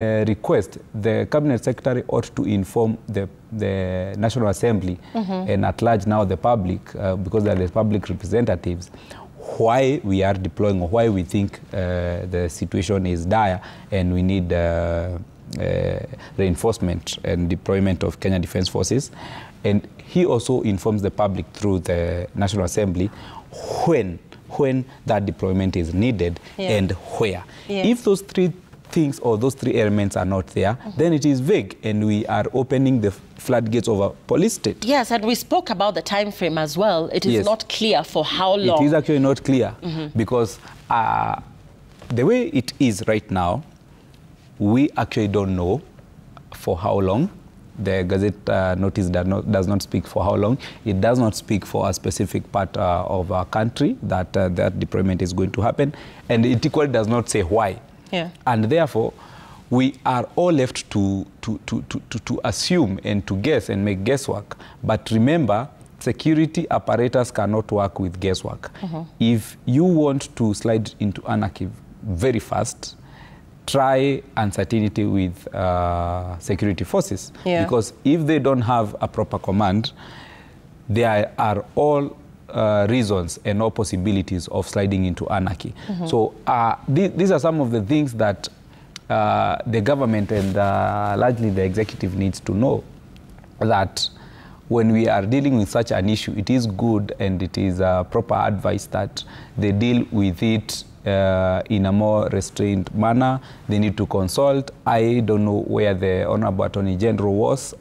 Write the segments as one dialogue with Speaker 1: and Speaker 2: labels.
Speaker 1: request, the Cabinet Secretary ought to inform the National Assembly and at large now the public, because they are the public representatives, why we are deploying or why we think the situation is dire and we need reinforcement and deployment of Kenya Defence Forces. And he also informs the public through the National Assembly when that deployment is needed and where. If those three things or those three elements are not there, then it is vague and we are opening the floodgates of a police state. Yes,
Speaker 2: and we spoke about the time frame as well. It is not clear for how long.
Speaker 1: It is actually not clear because the way it is right now, we actually don't know for how long. The Gazette notice does not speak for how long. It does not speak for a specific part of our country that that deployment is going to happen, and it equally does not say why. And therefore, we are all left to assume and to guess and make guesswork. But remember, security apparatus cannot work with guesswork. If you want to slide into anarchy very fast, try uncertainty with security forces. Because if they don't have a proper command, there are all reasons and all possibilities of sliding into anarchy. So these are some of the things that the government and largely the executive needs to know, that when we are dealing with such an issue, it is good and it is proper advice that they deal with it in a more restrained manner. They need to consult. I don't know where the Honorable Attorney General was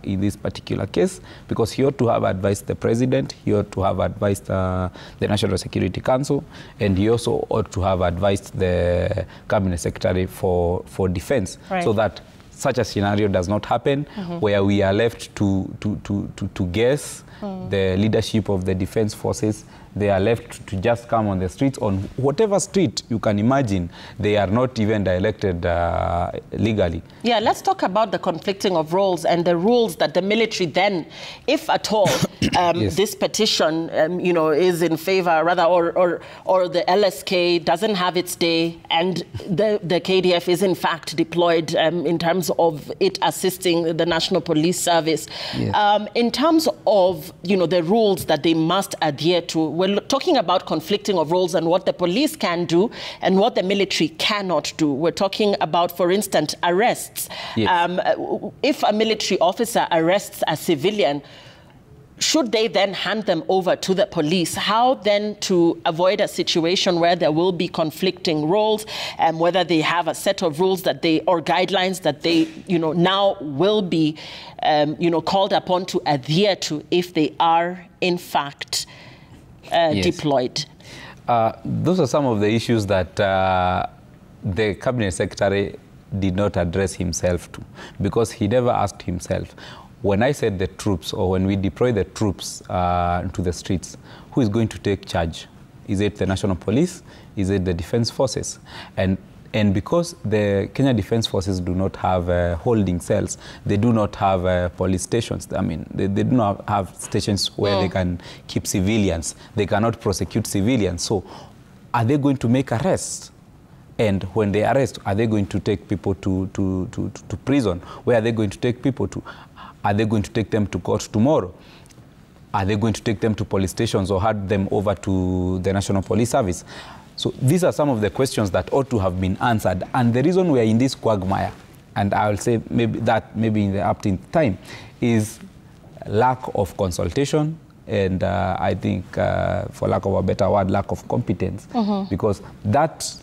Speaker 1: in this particular case, because he ought to have advised the President, he ought to have advised the National Security Council, and he also ought to have advised the Cabinet Secretary for Defense, so that such a scenario does not happen, where we are left to guess. The leadership of the defense forces, they are left to just come on the streets, on whatever street you can imagine. They are not even elected legally. Yeah, let's talk about the conflicting of roles and the rules that the military then, if at all, this petition, you know, is in favor, rather, or the LSK doesn't have its day, and the KDF is in fact deployed in terms of it assisting the National Police Service. In terms of, you know, the rules that they must adhere to, we're talking about conflicting of roles and what the police can do and what the military cannot do. We're talking about, for instance, arrests. If a military officer arrests a civilian, should they then hand them over to the police? How then to avoid a situation where there will be conflicting roles, and whether they have a set of rules that they, or guidelines that they, you know, now will be, you know, called upon to adhere to if they are in fact deployed? Those are some of the issues that the Cabinet Secretary did not address himself to, because he never asked himself, when I said the troops, or when we deploy the troops into the streets, who is going to take charge? Is it the National Police? Is it the Defense Forces? And because the Kenya Defense Forces do not have holding cells, they do not have police stations. I mean, they do not have stations where they can keep civilians. They cannot prosecute civilians. So are they going to make arrests? And when they arrest, are they going to take people to prison? Where are they going to take people to? Are they going to take them to court tomorrow? Are they going to take them to police stations or hand them over to the National Police Service? So these are some of the questions that ought to have been answered. And the reason we are in this quagmire, and I will say maybe in the upcoming time, is lack of consultation, and I think, for lack of a better word, lack of competence. Because that